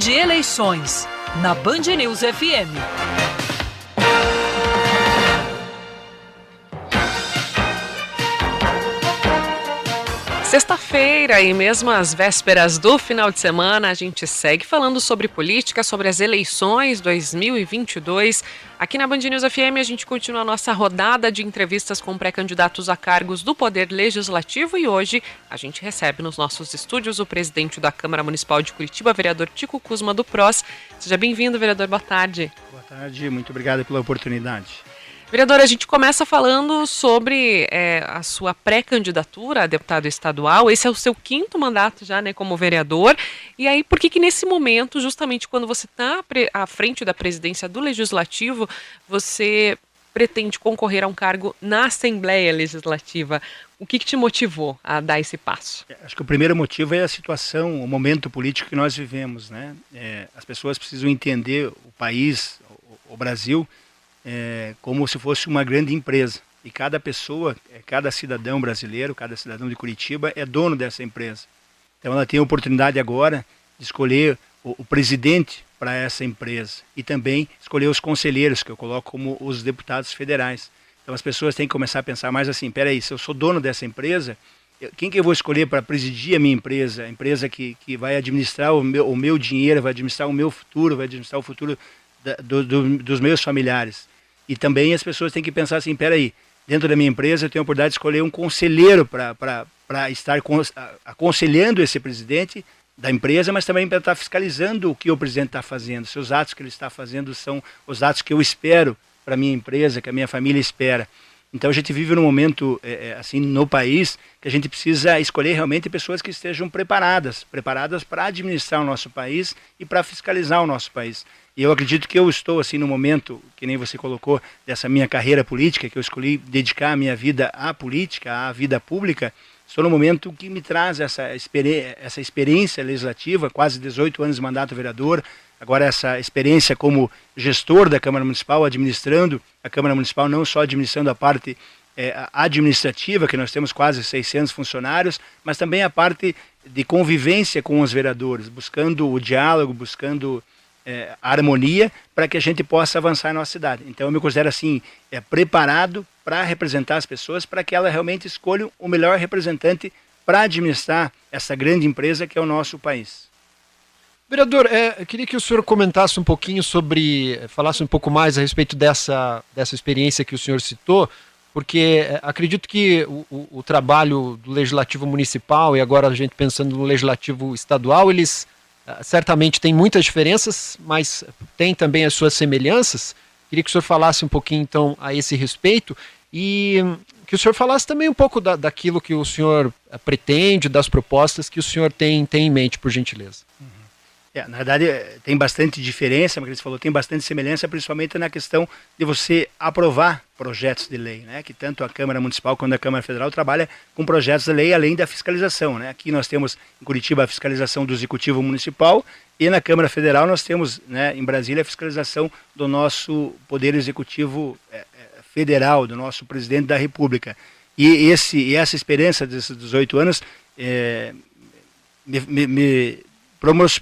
de Eleições, na Band News FM. Sexta-feira e mesmo às vésperas do final de semana, a gente segue falando sobre política, sobre as eleições 2022. Aqui na Band News FM a gente continua a nossa rodada de entrevistas com pré-candidatos a cargos do Poder Legislativo e hoje a gente recebe nos nossos estúdios o presidente da Câmara Municipal de Curitiba, vereador Tico Kuzma do PROS. Seja bem-vindo, vereador, boa tarde. Boa tarde, muito obrigado pela oportunidade. Vereador, a gente começa falando sobre a sua pré-candidatura a deputado estadual. Esse é o seu 5º mandato já, né, como vereador. E aí, por que nesse momento, justamente quando você está à frente da presidência do Legislativo, você pretende concorrer a um cargo na Assembleia Legislativa? O que te motivou a dar esse passo? Acho que o primeiro motivo é a situação, o momento político que nós vivemos, né? As pessoas precisam entender o país, o Brasil, como se fosse uma grande empresa. E cada pessoa, cada cidadão brasileiro, cada cidadão de Curitiba é dono dessa empresa. Então ela tem a oportunidade agora de escolher o presidente para essa empresa e também escolher os conselheiros, que eu coloco como os deputados federais. Então as pessoas têm que começar a pensar mais assim, peraí, se eu sou dono dessa empresa, quem que eu vou escolher para presidir a minha empresa? A empresa que vai administrar o meu dinheiro, vai administrar o meu futuro, vai administrar o futuro dos meus familiares. E também as pessoas têm que pensar assim, peraí, dentro da minha empresa eu tenho a oportunidade de escolher um conselheiro para estar aconselhando esse presidente da empresa, mas também para estar fiscalizando o que o presidente está fazendo. Se os atos que ele está fazendo são os atos que eu espero para a minha empresa, que a minha família espera. Então a gente vive num momento assim no país que a gente precisa escolher realmente pessoas que estejam preparadas para administrar o nosso país e para fiscalizar o nosso país. E eu acredito que eu estou assim no momento, que nem você colocou, dessa minha carreira política, que eu escolhi dedicar a minha vida à política, à vida pública. Estou no momento que me traz essa experiência legislativa, quase 18 anos de mandato vereador, agora essa experiência como gestor da Câmara Municipal, administrando a Câmara Municipal, não só administrando a parte administrativa, que nós temos quase 600 funcionários, mas também a parte de convivência com os vereadores, buscando o diálogo, buscando a harmonia para que a gente possa avançar na nossa cidade. Então eu me considero assim, preparado para representar as pessoas, para que elas realmente escolham o melhor representante para administrar essa grande empresa que é o nosso país. Vereador, eu queria que o senhor comentasse um pouquinho falasse um pouco mais a respeito dessa experiência que o senhor citou, porque acredito que o trabalho do Legislativo Municipal e agora a gente pensando no Legislativo Estadual, eles certamente têm muitas diferenças, mas tem também as suas semelhanças. Queria que o senhor falasse um pouquinho então a esse respeito e que o senhor falasse também um pouco daquilo que o senhor pretende, das propostas que o senhor tem em mente, por gentileza. Na verdade, tem bastante diferença, mas você falou, tem bastante semelhança, principalmente na questão de você aprovar projetos de lei, né? Que tanto a Câmara Municipal quanto a Câmara Federal trabalha com projetos de lei, além da fiscalização, né? Aqui nós temos em Curitiba a fiscalização do Executivo Municipal e na Câmara Federal nós temos, né, em Brasília, a fiscalização do nosso Poder Executivo Federal, do nosso Presidente da República. E essa experiência desses 18 anos me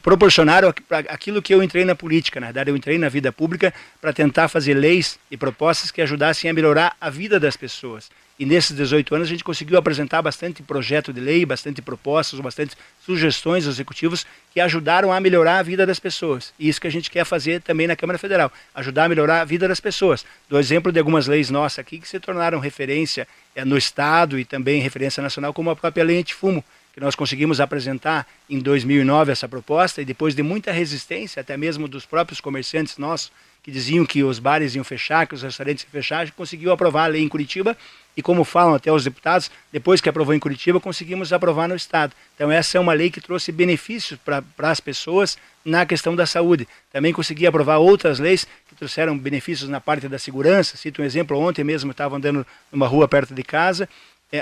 proporcionaram aquilo que eu entrei na política. Na verdade, eu entrei na vida pública para tentar fazer leis e propostas que ajudassem a melhorar a vida das pessoas. E nesses 18 anos a gente conseguiu apresentar bastante projeto de lei, bastante propostas, bastante sugestões aos executivos que ajudaram a melhorar a vida das pessoas. E isso que a gente quer fazer também na Câmara Federal, ajudar a melhorar a vida das pessoas. Dou exemplo de algumas leis nossas aqui que se tornaram referência no Estado e também referência nacional, como a própria lei antifumo, que nós conseguimos apresentar em 2009 essa proposta e depois de muita resistência, até mesmo dos próprios comerciantes nossos, que diziam que os bares iam fechar, que os restaurantes iam fechar, a gente conseguiu aprovar a lei em Curitiba e, como falam até os deputados, depois que aprovou em Curitiba, conseguimos aprovar no Estado. Então essa é uma lei que trouxe benefícios para as pessoas na questão da saúde. Também consegui aprovar outras leis que trouxeram benefícios na parte da segurança. Cito um exemplo, ontem mesmo eu estava andando numa rua perto de casa,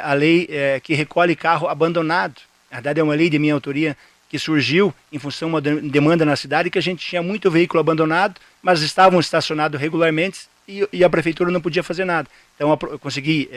a lei que recolhe carro abandonado. Na verdade é uma lei de minha autoria que surgiu em função de uma demanda na cidade, que a gente tinha muito veículo abandonado, mas estavam estacionados regularmente e a prefeitura não podia fazer nada. Então eu consegui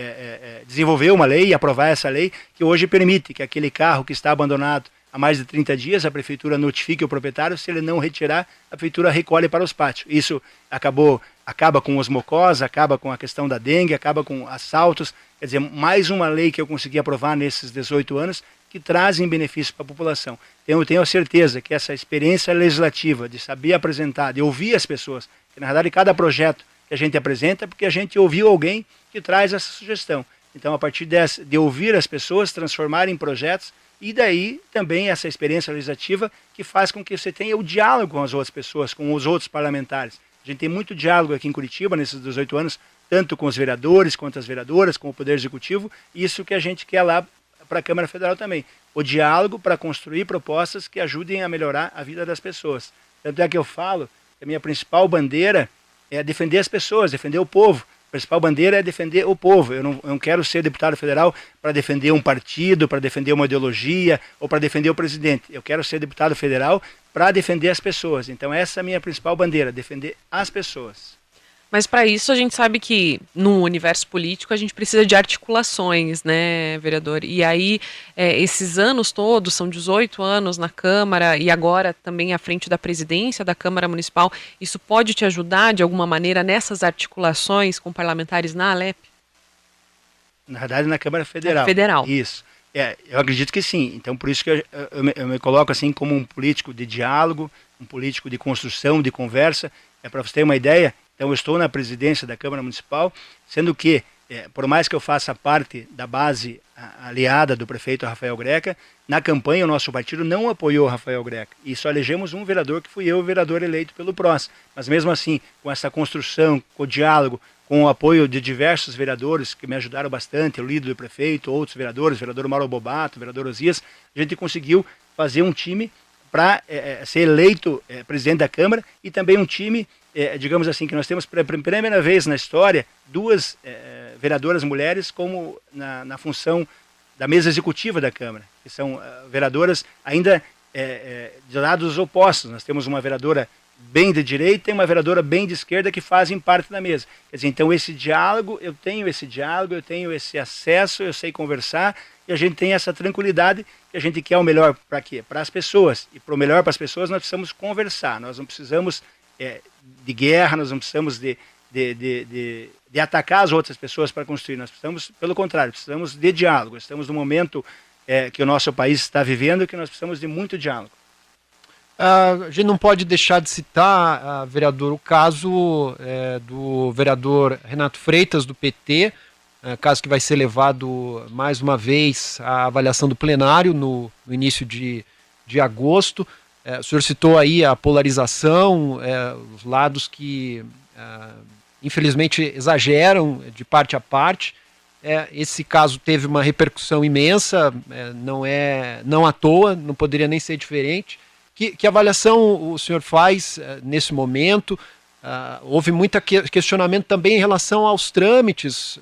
desenvolver uma lei e aprovar essa lei que hoje permite que aquele carro que está abandonado a mais de 30 dias, a prefeitura notifica o proprietário, se ele não retirar, a prefeitura recolhe para os pátios. Isso acaba com os mocós, acaba com a questão da dengue, acaba com assaltos, quer dizer, mais uma lei que eu consegui aprovar nesses 18 anos, que trazem benefício para a população. Eu tenho a certeza que essa experiência legislativa, de saber apresentar, de ouvir as pessoas, que na verdade cada projeto que a gente apresenta é porque a gente ouviu alguém que traz essa sugestão. Então, a partir de ouvir as pessoas, transformar em projetos, e daí também essa experiência legislativa que faz com que você tenha o diálogo com as outras pessoas, com os outros parlamentares. A gente tem muito diálogo aqui em Curitiba, nesses 18 anos, tanto com os vereadores, quanto as vereadoras, com o Poder Executivo, isso que a gente quer lá para a Câmara Federal também. O diálogo para construir propostas que ajudem a melhorar a vida das pessoas. Tanto é que eu falo que a minha principal bandeira é defender as pessoas, defender o povo. A principal bandeira é defender o povo. Eu não quero ser deputado federal para defender um partido, para defender uma ideologia ou para defender o presidente. Eu quero ser deputado federal para defender as pessoas. Então essa é a minha principal bandeira, defender as pessoas. Mas para isso a gente sabe que no universo político a gente precisa de articulações, né, vereador? E aí esses anos todos, são 18 anos na Câmara e agora também à frente da presidência da Câmara Municipal, isso pode te ajudar de alguma maneira nessas articulações com parlamentares na Alep? Na verdade, na Câmara Federal. Federal. Isso. Eu acredito que sim. Então, por isso que eu me coloco assim como um político de diálogo, um político de construção, de conversa. Para você ter uma ideia, então eu estou na presidência da Câmara Municipal, sendo que, por mais que eu faça parte da base aliada do prefeito Rafael Greca, na campanha o nosso partido não apoiou Rafael Greca. E só elegemos um vereador, que fui eu, o vereador eleito pelo PROS. Mas mesmo assim, com essa construção, com o diálogo, com o apoio de diversos vereadores que me ajudaram bastante, o líder do prefeito, outros vereadores, o vereador Mauro Bobato, o vereador Osias, a gente conseguiu fazer um time para ser eleito presidente da Câmara e também um time, digamos assim, que nós temos pela primeira vez na história duas vereadoras mulheres como na função da mesa executiva da Câmara, que são vereadoras ainda de lados opostos. Nós temos uma vereadora bem de direita e uma vereadora bem de esquerda que fazem parte da mesa. Quer dizer, então esse diálogo, eu tenho esse acesso, eu sei conversar e a gente tem essa tranquilidade que a gente quer o melhor para quê? Para as pessoas. E para o melhor para as pessoas nós precisamos conversar, nós não precisamos de guerra, nós não precisamos de atacar as outras pessoas para construir, nós precisamos, pelo contrário, precisamos de diálogo. Estamos no momento que o nosso país está vivendo que nós precisamos de muito diálogo. A gente não pode deixar de citar, vereador, o caso do vereador Renato Freitas, do PT, caso que vai ser levado mais uma vez à avaliação do plenário no início de agosto. O senhor citou aí a polarização, os lados que infelizmente exageram de parte a parte. Esse caso teve uma repercussão imensa, não à toa, não poderia nem ser diferente. Que avaliação o senhor faz nesse momento? Houve muito questionamento também em relação aos trâmites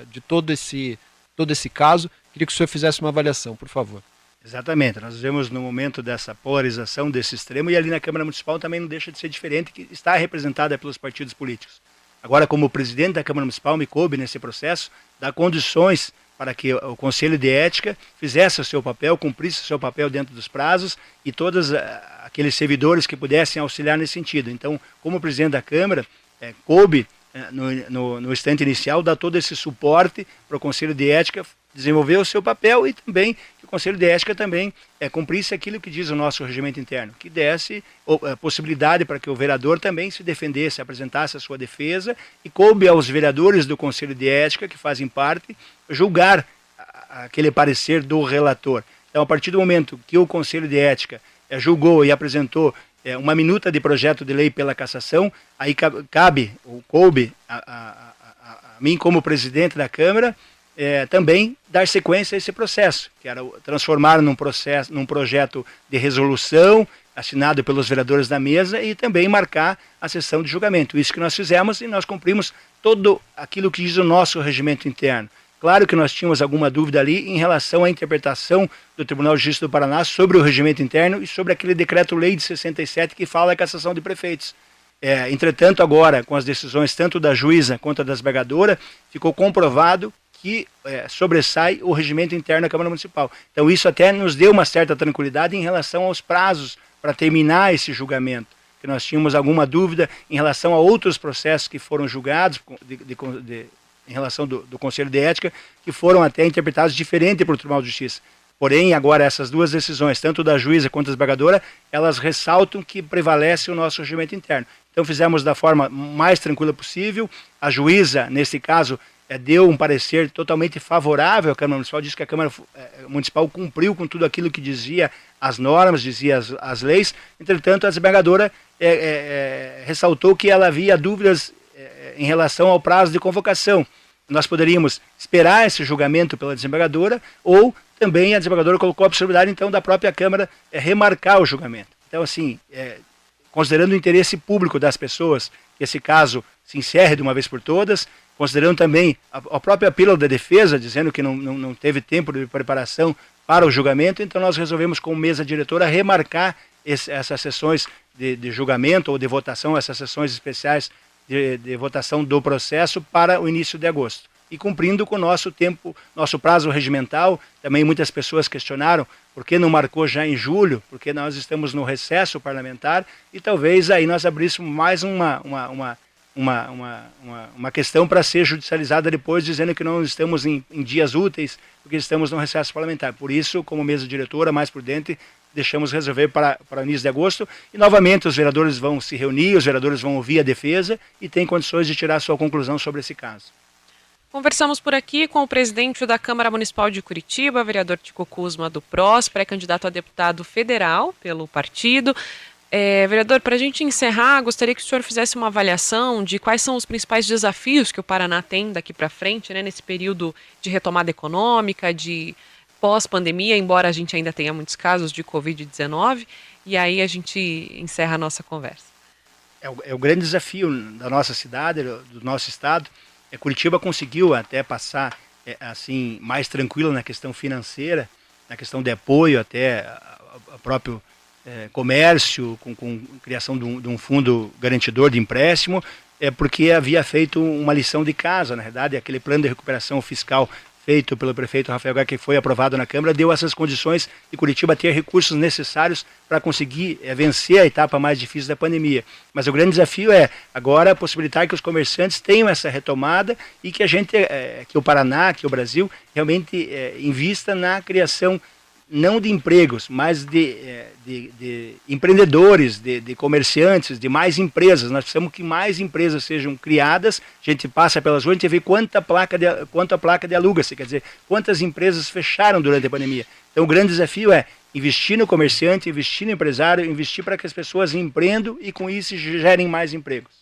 de todo esse caso. Queria que o senhor fizesse uma avaliação, por favor. Exatamente, nós vivemos no momento dessa polarização, desse extremo, e ali na Câmara Municipal também não deixa de ser diferente, que está representada pelos partidos políticos. Agora, como presidente da Câmara Municipal, me coube nesse processo, dar condições para que o Conselho de Ética fizesse o seu papel, cumprisse o seu papel dentro dos prazos e todos aqueles servidores que pudessem auxiliar nesse sentido. Então, como presidente da Câmara, coube no instante inicial dar todo esse suporte para o Conselho de Ética desenvolver o seu papel e também que o Conselho de Ética também cumprisse aquilo que diz o nosso regimento interno, que desse possibilidade para que o vereador também se defendesse, apresentasse a sua defesa, e coube aos vereadores do Conselho de Ética, que fazem parte, julgar aquele parecer do relator. Então, a partir do momento que o Conselho de Ética julgou e apresentou uma minuta de projeto de lei pela cassação, aí coube a mim como presidente da Câmara, também dar sequência a esse processo, que era transformar num projeto de resolução assinado pelos vereadores da mesa e também marcar a sessão de julgamento. Isso que nós fizemos e nós cumprimos todo aquilo que diz o nosso regimento interno. Claro que nós tínhamos alguma dúvida ali em relação à interpretação do Tribunal de Justiça do Paraná sobre o regimento interno e sobre aquele decreto-lei de 67 que fala a cassação de prefeitos. Entretanto, agora, com as decisões tanto da juíza quanto da desembargadora, ficou comprovado que sobressai o regimento interno da Câmara Municipal. Então isso até nos deu uma certa tranquilidade em relação aos prazos para terminar esse julgamento, que nós tínhamos alguma dúvida em relação a outros processos que foram julgados em relação do Conselho de Ética, que foram até interpretados diferente pelo Tribunal de Justiça. Porém, agora essas duas decisões, tanto da juíza quanto da desembargadora, elas ressaltam que prevalece o nosso regimento interno. Então fizemos da forma mais tranquila possível. A juíza, nesse caso, deu um parecer totalmente favorável à Câmara Municipal, disse que a Câmara Municipal cumpriu com tudo aquilo que dizia as normas, dizia as leis. Entretanto, a desembargadora ressaltou que ela havia dúvidas em relação ao prazo de convocação. Nós poderíamos esperar esse julgamento pela desembargadora, ou também a desembargadora colocou a possibilidade, então, da própria Câmara remarcar o julgamento. Então, assim, considerando o interesse público das pessoas, que esse caso se encerre de uma vez por todas, considerando também a própria apelo da defesa, dizendo que não teve tempo de preparação para o julgamento, então nós resolvemos, como mesa diretora, remarcar essas sessões de julgamento ou de votação, essas sessões especiais de votação do processo para o início de agosto. E cumprindo com o nosso tempo, nosso prazo regimental. Também muitas pessoas questionaram por que não marcou já em julho, porque nós estamos no recesso parlamentar e talvez aí nós abríssemos mais uma questão para ser judicializada depois, dizendo que não estamos em dias úteis, porque estamos no recesso parlamentar. Por isso, como mesa diretora, mais prudente, deixamos resolver para o início de agosto, e novamente os vereadores vão se reunir, os vereadores vão ouvir a defesa e têm condições de tirar sua conclusão sobre esse caso. Conversamos por aqui com o presidente da Câmara Municipal de Curitiba, vereador Tico Kuzma, do PROS, pré-candidato a deputado federal pelo partido. Vereador, para a gente encerrar, gostaria que o senhor fizesse uma avaliação de quais são os principais desafios que o Paraná tem daqui para frente, né, nesse período de retomada econômica, de pós-pandemia, embora a gente ainda tenha muitos casos de Covid-19, e aí a gente encerra a nossa conversa. É o grande desafio da nossa cidade, do nosso estado. Curitiba conseguiu até passar assim mais tranquilo na questão financeira, na questão de apoio até a próprio comércio, com criação de um fundo garantidor de empréstimo, porque havia feito uma lição de casa. Na verdade, aquele plano de recuperação fiscal feito pelo prefeito Rafael Gá, que foi aprovado na Câmara, deu essas condições de Curitiba ter recursos necessários para conseguir vencer a etapa mais difícil da pandemia. Mas o grande desafio é agora possibilitar que os comerciantes tenham essa retomada e que a gente, que o Paraná, que o Brasil, realmente invista na criação não de empregos, mas de empreendedores, de comerciantes, de mais empresas. Nós precisamos que mais empresas sejam criadas. A gente passa pelas ruas, a gente vê quanto a placa de aluga-se, quer dizer, quantas empresas fecharam durante a pandemia. Então o grande desafio é investir no comerciante, investir no empresário, investir para que as pessoas empreendam e com isso gerem mais empregos.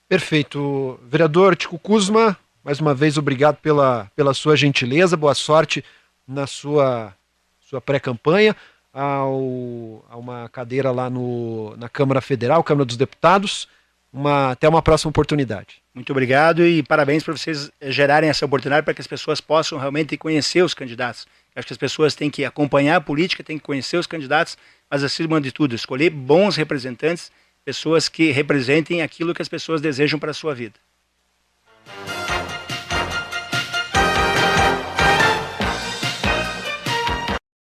Perfeito. Vereador Tico Kuzma, mais uma vez obrigado pela sua gentileza, boa sorte na sua pré-campanha, a uma cadeira lá na Câmara Federal, Câmara dos Deputados. Até uma próxima oportunidade. Muito obrigado e parabéns por vocês gerarem essa oportunidade para que as pessoas possam realmente conhecer os candidatos. Acho que as pessoas têm que acompanhar a política, têm que conhecer os candidatos, mas acima de tudo, escolher bons representantes, pessoas que representem aquilo que as pessoas desejam para a sua vida.